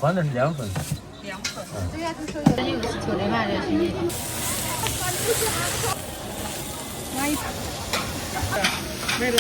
放的是凉粉。凉粉。这个是手的，有是抽的嘛，这是你。拿一。没了。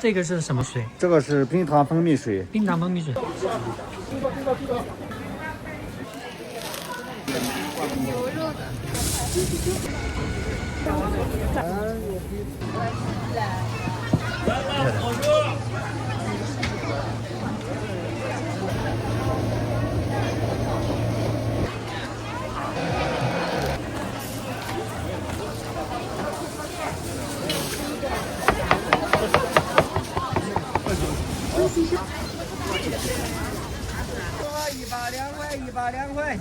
这个是什么水？这个是冰糖蜂蜜水。冰糖蜂蜜水。牛肉的。100、200、100、200。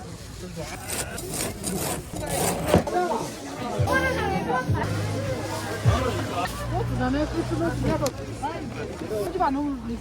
我知道那不是我要不，我就把弄那个。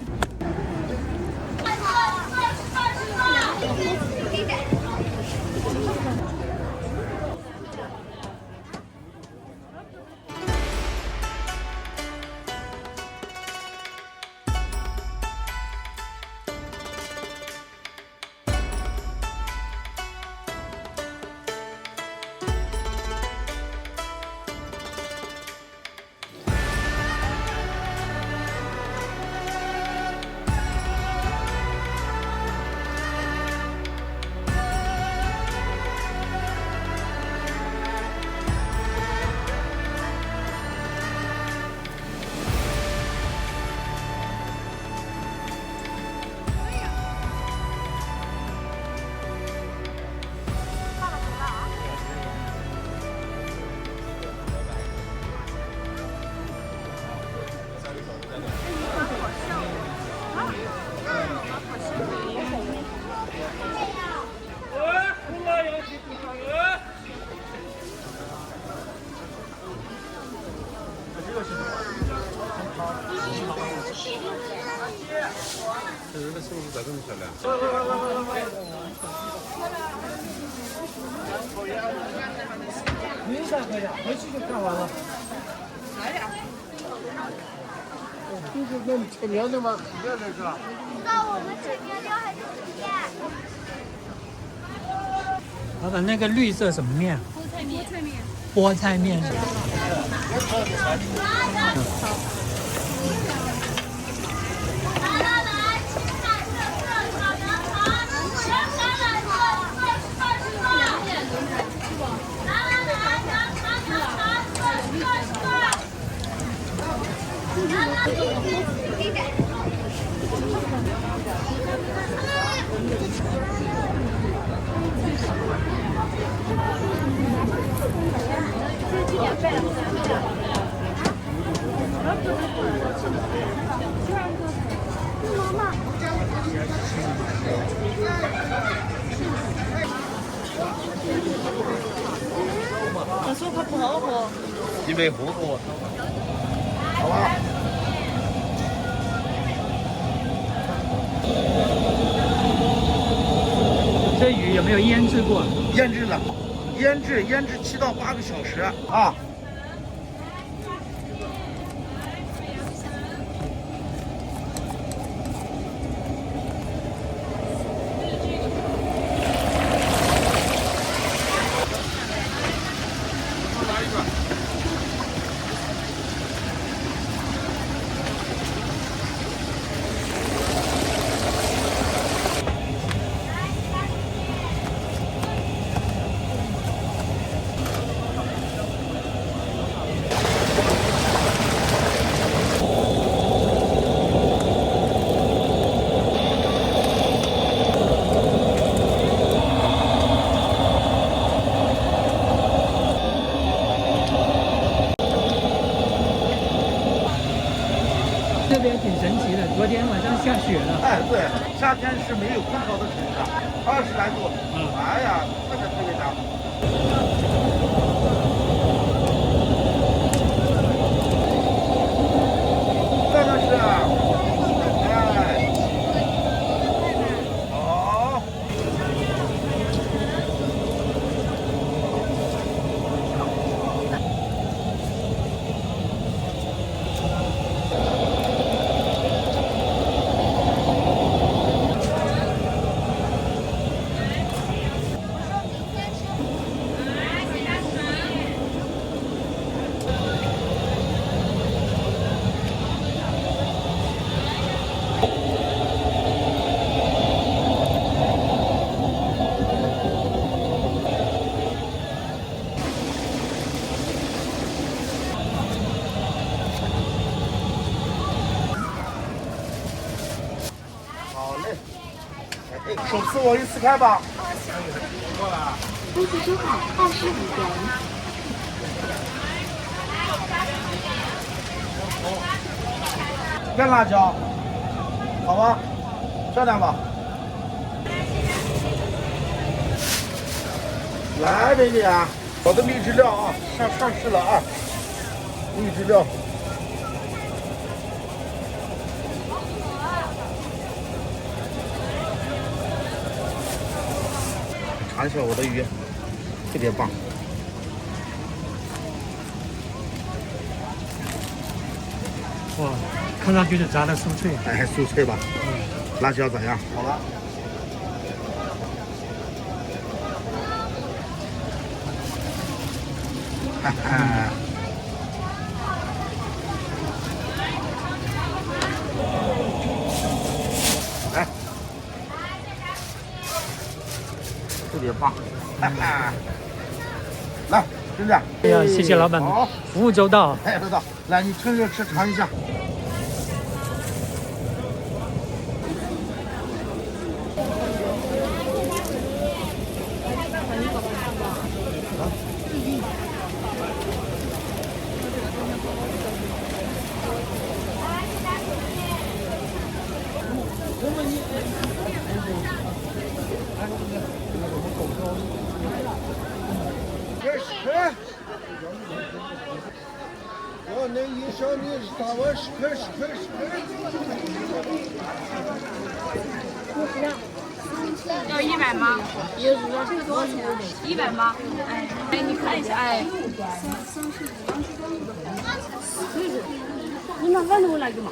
这人的是不是在这么漂亮？没啥可以，回去就看完了。就是那吃面的嘛，面的是吧？那我们吃面条还是吃面？老板，那个绿色什么面？菠菜面。菠菜面是吧？我说它不好喝。因为糊涂，好吧？这鱼有没有腌制过？腌制了，腌制7到8个小时啊。这边挺神奇的，昨天晚上下雪了。哎，对，夏天是没有空调的城市，20来度，哎呀，特别凉。这个是，哎。手撕我一次开吧。东西收款25元。干辣椒，好吧，漂亮吧？来，美女啊，我的秘制料啊，上市了啊，秘制料。尝一下我的鱼，特别棒。哇，看上去是炸的酥脆。哎，酥脆吧？辣椒怎样？好了。哈哈。来，特别棒，哈哈。来，兄弟。哎呀，谢谢老板，好，服务周到。哎，周到。来，你趁热吃尝一下。我那一小你打我10块。要100吗？这个多少钱？100吗？哎，你看一下，哎。你拿外头来个嘛？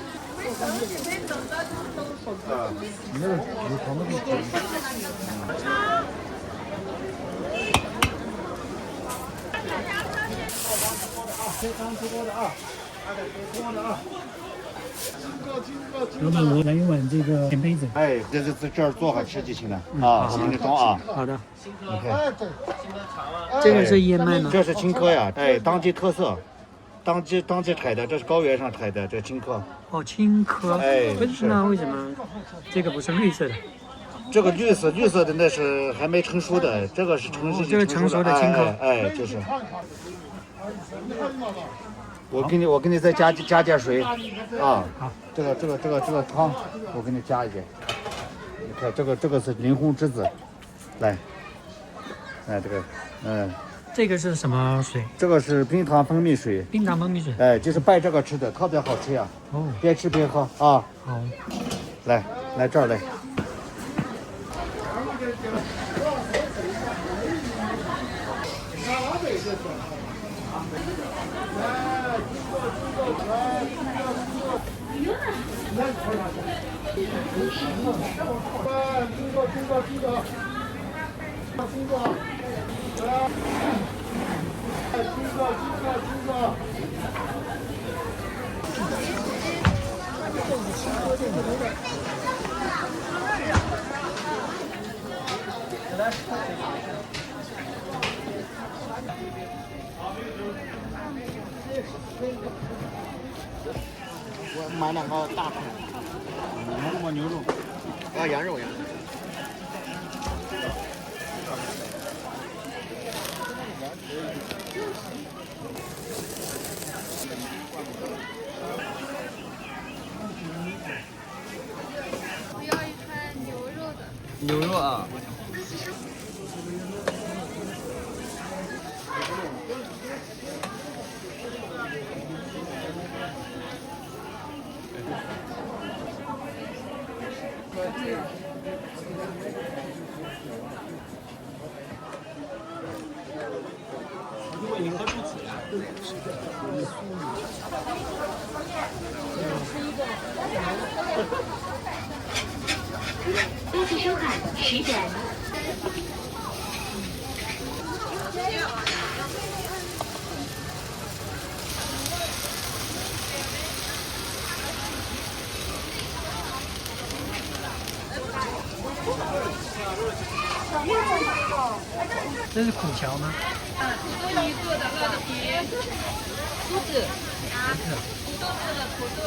老板，我来一碗这个甜杯子。哎，这儿做好吃就行了啊，行得中啊。好的，你看，这个是燕麦吗？这是青稞呀，哎，当地特色，当地采的，这是高原上采的，这青稞。哦，青稞。哎，那为什么这个不是绿色的？这个绿色的那是还没成熟的，这个是成熟这个成熟的青稞。哎，就是。我给你再加点水啊。好，这个汤，我给你加一点。你看这个是林红栀子，来，哎这个，这个是什么水？这个是冰糖蜂蜜水。冰糖蜂蜜水。哎，就是拌这个吃的，特别好吃呀。哦，边吃边喝啊。好，来这儿来。我买2个大盘，我牛肉，啊羊肉。我要一串牛肉的。牛肉啊。东西收款10元。这是苦荞吗？土豆泥做的烙的皮，珠子啊，土豆做的土豆。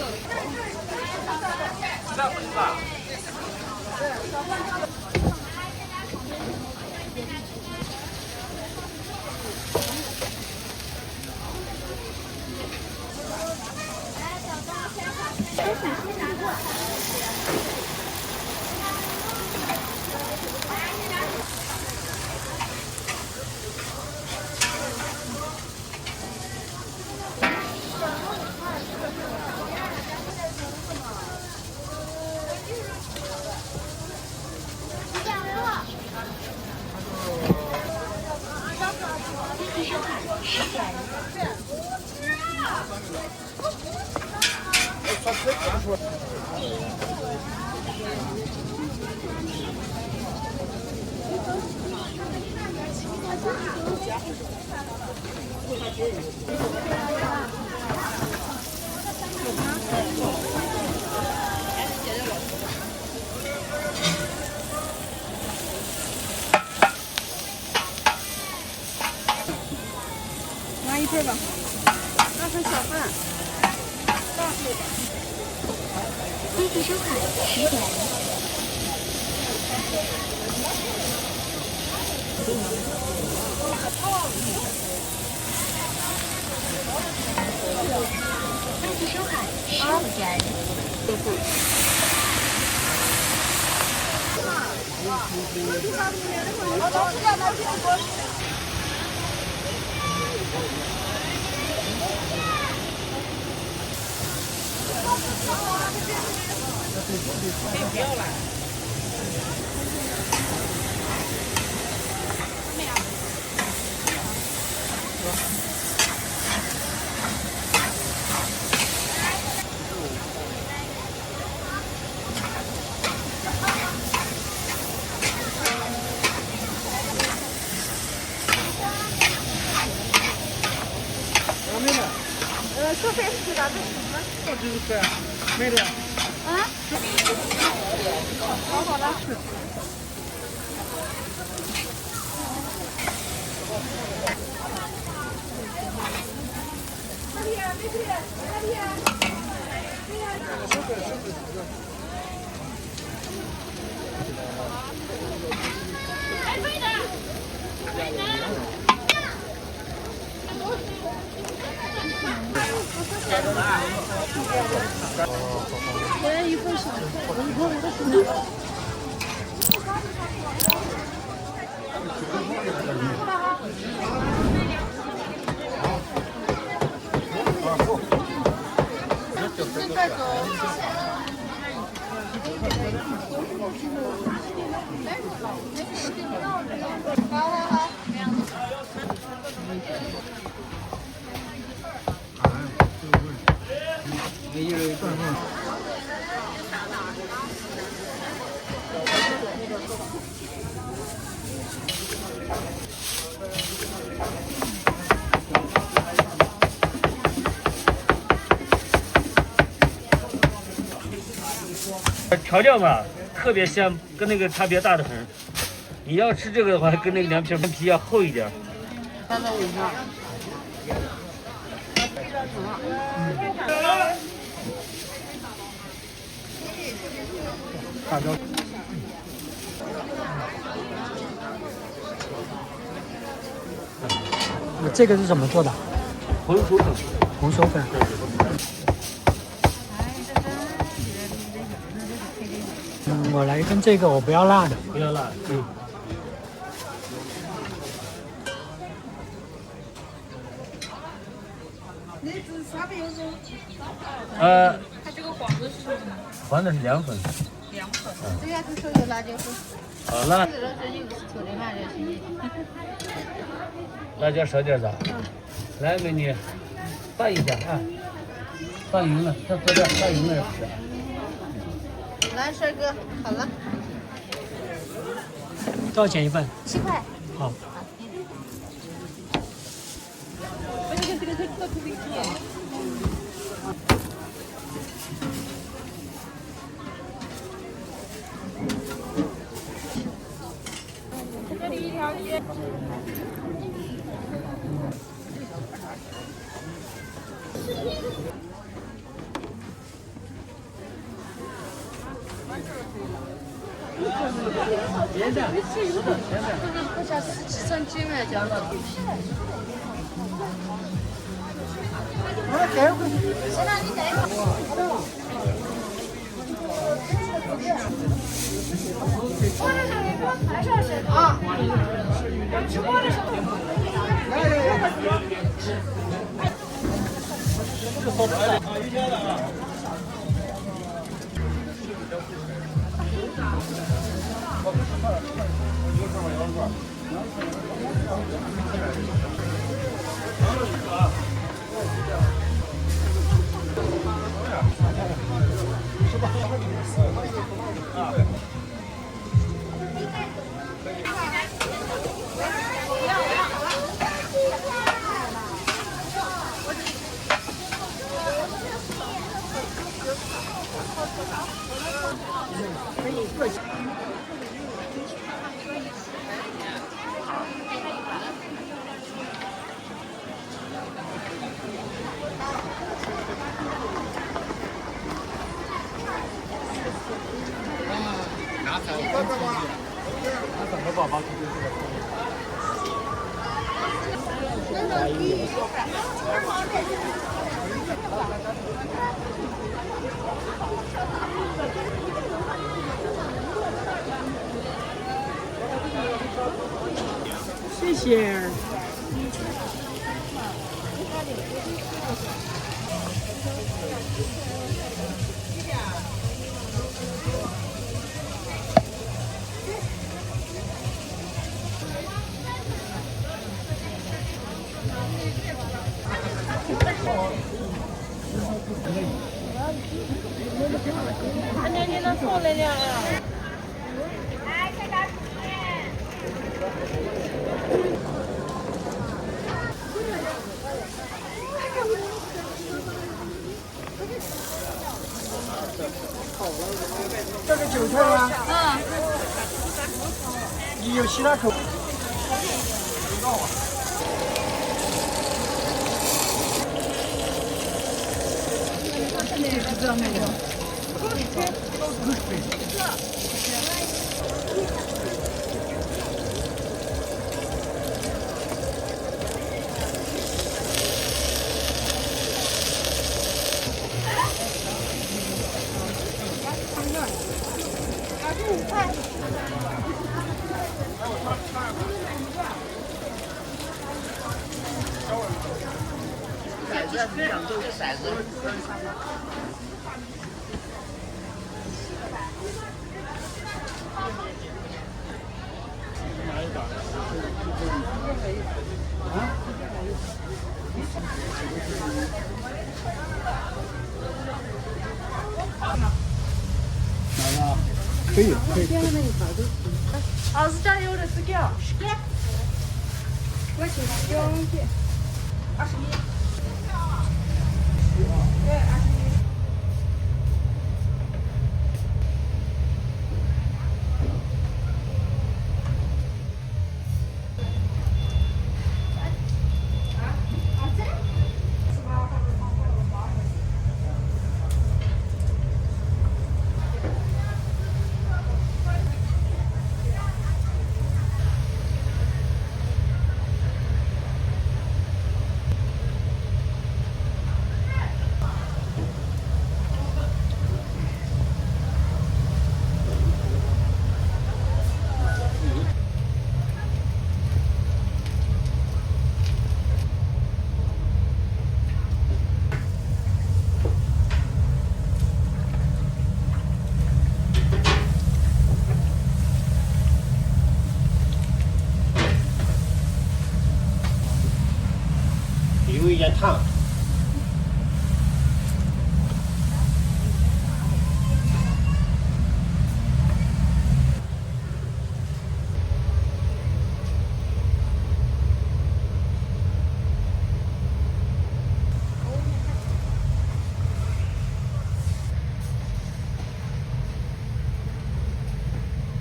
拿一份吧，拿份小饭。恢复收款10元。恢复收款15元。恢复。收费是多少？这就是没了。啊？好了。我要一份小菜。带走。好。一人一份吗？调料吧，特别香，跟那个差别大得很。你要吃这个的话，跟那个凉皮皮要厚一点。看到我吗？大椒。这个是怎么做的？红薯粉。红薯粉。我来一份这个，我不要辣的。不要辣。它这个黄的是什么？黄的是凉粉。凉粉。这样子说有辣椒粉。好辣。辣椒少点的。来，美女，拌一下啊，拌匀了，再做点拌匀了吃。来，帅哥，好了。多少钱一份7块。好。这里一条街。我想吃成几枚这样的。行了，你等一会儿。啊。直播的时候。谢谢。这个韭菜吗？嗯。你有其他口？知道那个。可以，可以。20加油的是给10个。我去2件，21。对，21。有一点烫。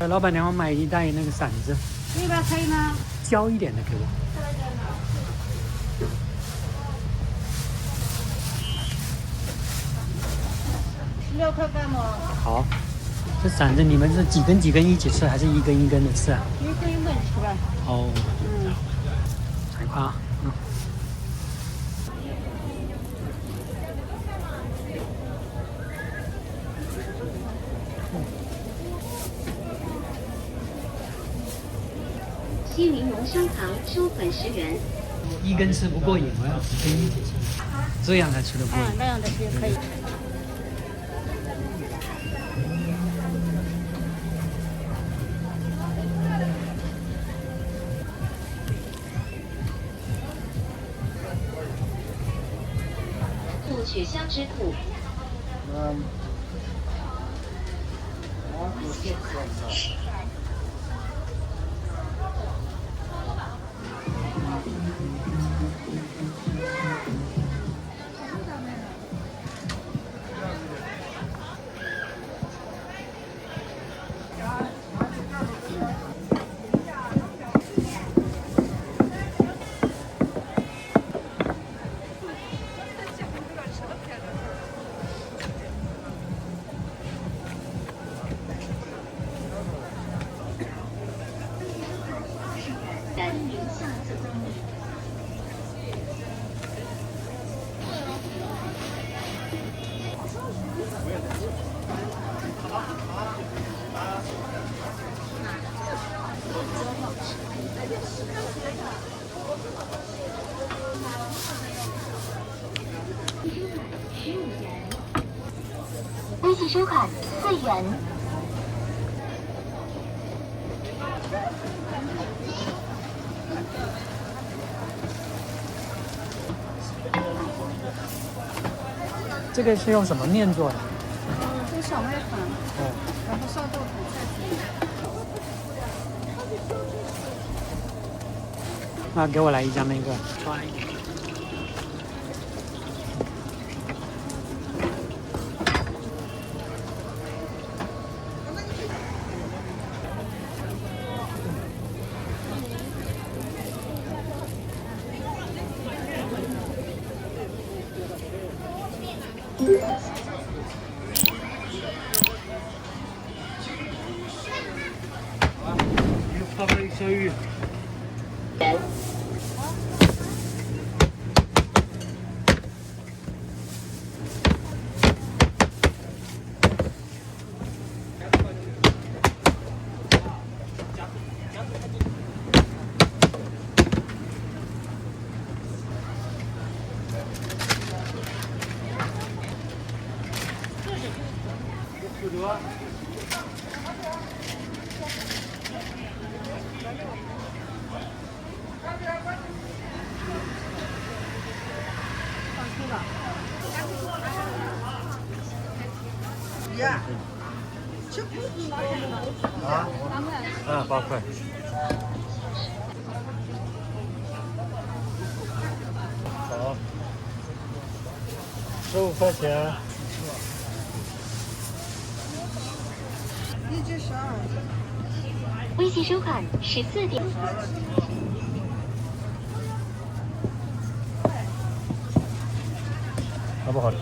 老板娘，我买一袋那个馓子，你把菜呢？焦一点的给我。 16块半吗？好，这馓子你们是几根几根一起吃，还是一根一根的吃啊？一根一根吃吧。哦，来吧，西宁浓香肠收粉10元。一根吃不过瘾，我要几根一起吃，这样才吃得过瘾。那样的也可以。雪香之兔。信收款4元。这个是用什么面做的？这是小麦粉，哦，然后烧豆腐菜籽。那给我来一张那个。泡个小鱼。啊，8块。好，15块钱。微信收款14点。好不好吃？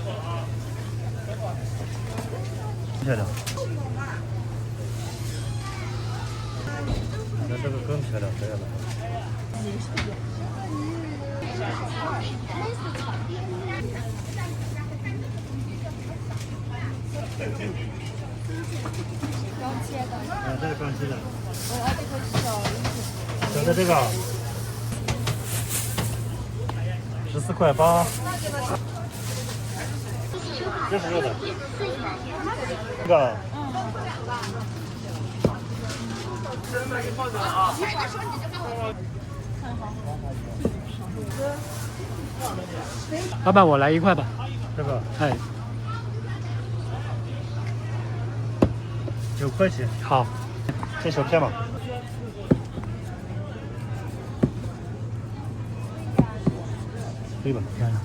漂亮。那这个更漂亮，这个了。这个刚切的。小的这个14块8。这是热的。这个。老板，我来1块吧。这个哎， 9块钱。好，这小片嘛。可以吧？漂亮。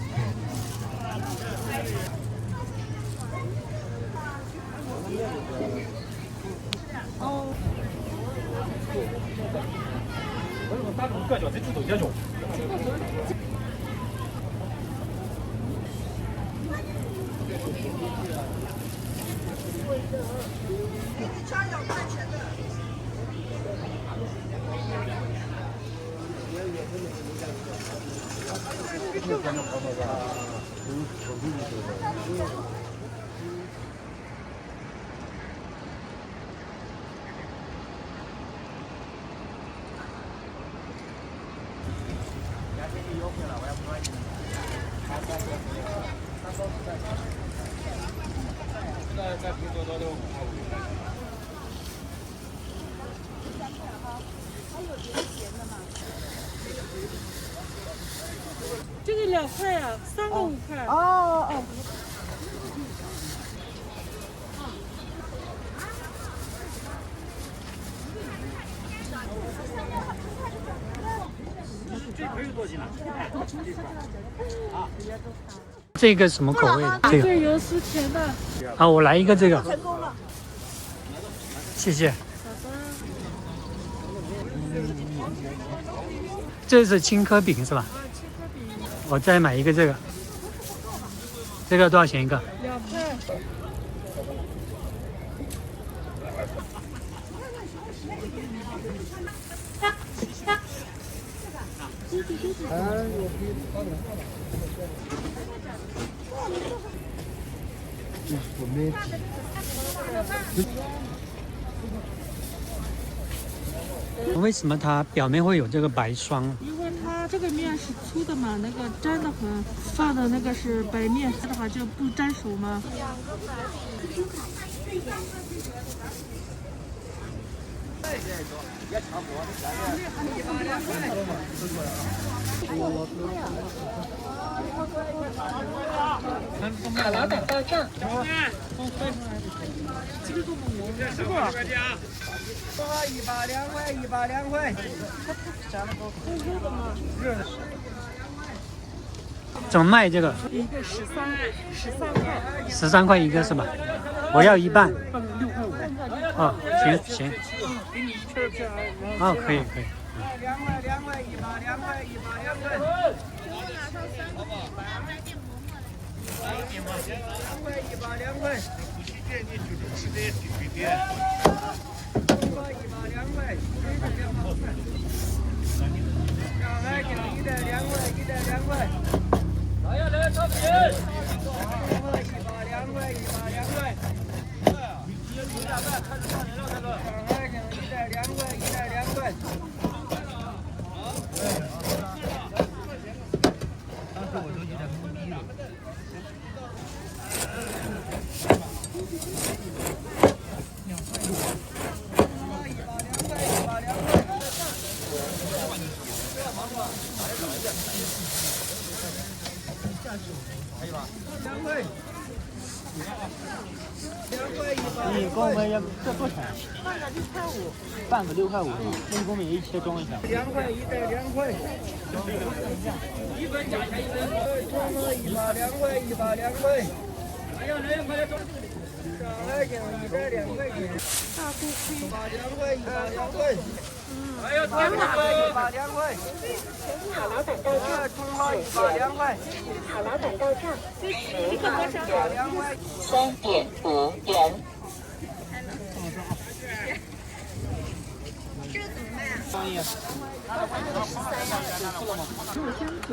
这个2块啊，3个5块。哦哦。这个什么口味的？这个油丝甜的。啊，我来一个这个。谢谢。这是青稞饼是吧？我再买一个这个。这个多少钱一个？2块。为什么它表面会有这个白霜？因为它这个面是粗的嘛，那个粘的很，放的那个是白面的话就不粘手吗？好老板到账。100、200、100、200。怎么卖这个？一个13块。13块一个是吧？我要一半。 6块5。哦，行。给你一片片。哦，可以。 你给我们要这多少钱？半个6块5。那你给我们一切装一下。2块1袋2块。一分价钱1分。装了100、2块100、2块。哎呀，那快点装。上海酱1袋2块钱。大锅盔。2块100、2块。哎呀，2块100、2块。好老板到账。葱花100、2块。好老板到账。100、2块。3.5元。商业。入香甜，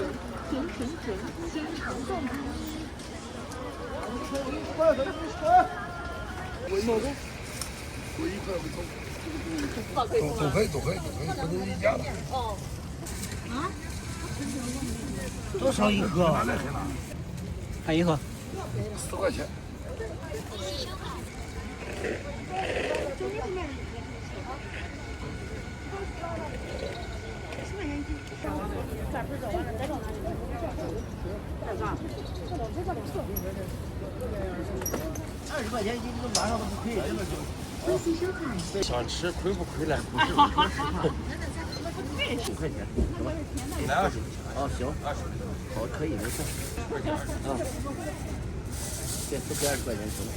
甜甜甜，鲜肠冻。都可以，不能一家的。哦。多少一盒？买一盒。 4块钱。20块钱一斤，这晚上都不亏，真的就。微信收款。想吃亏不亏来？不是。5块钱，行吧？来20。哦，行，20。好，可以，没事。啊。对，都给20块钱行了。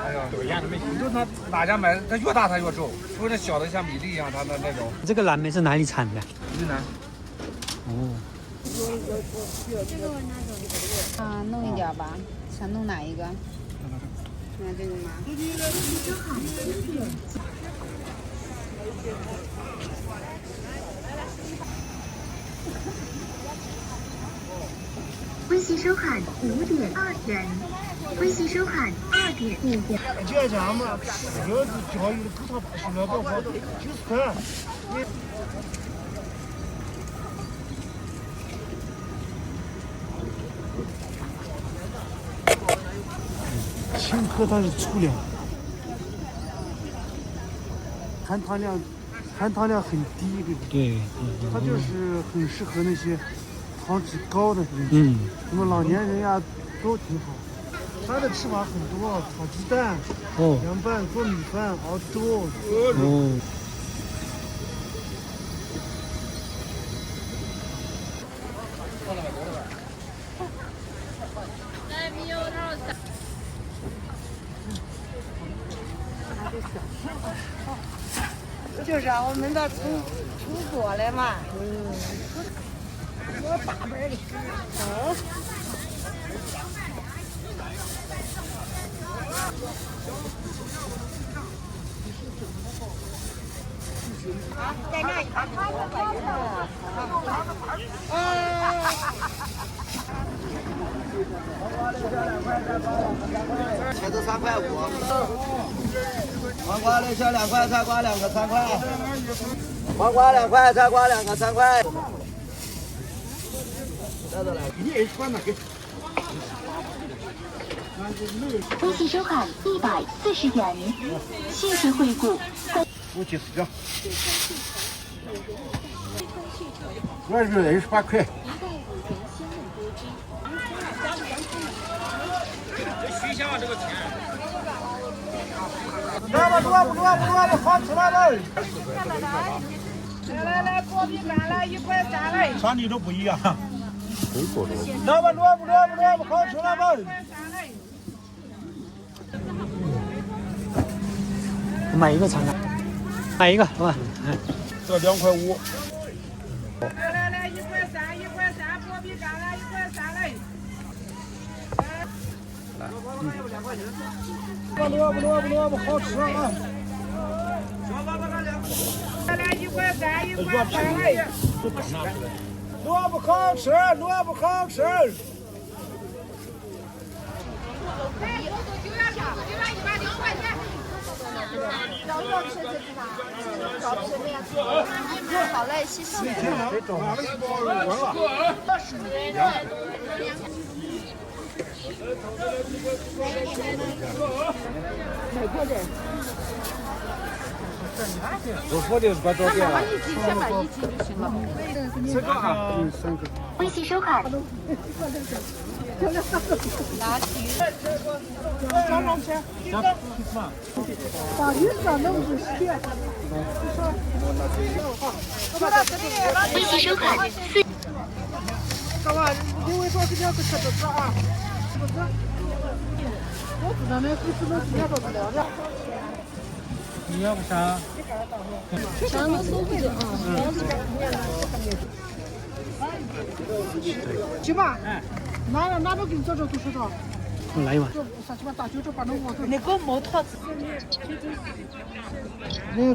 哎呀，都一样的没劲。就他哪家买，它越大它越皱，除了小的像米粒一样，它的那种。这个蓝莓是哪里产的？云南。哦。啊，弄一点吧，想弄哪一个？那这个吗？微信收款5.2元。微信收款2.5元。就这样嘛，这是教育的口头大学了，都好90块。青稞它是粗粮，含糖量很低，对不对？对。它就是很适合那些糖脂高的人，什么老年人呀都挺好。它的吃法很多，炒鸡蛋、凉拌、做米饭、熬粥。哦。就是啊，我们的出国的嘛。我大本的。在那一块茄子3块5，黄瓜6小2块，菜瓜2个3块，黄瓜2块，菜瓜2个3块。微信收看140元，谢谢惠顾。我去死掉。我是28块。萝卜好吃了吗？来，锅饼干来1块3来。产地都不一样。水果的。萝卜好吃了吗？买一个尝尝，买一个好吧？这2块5。来1块3，锅饼干来1块3来。萝卜好吃啊！来1块3来。萝卜好吃。好嘞，谢谢。我说的是把照片。先买1斤就行了。微信收看。微信收看。干嘛？因为说是2个车子吃啊，是不是？我知道那不是能接受得了的。你要不啥？啥能收回去啊？去吧。哪都给你做这都是的。来一碗。啥去吧？大酒这把那我。那个毛套子。那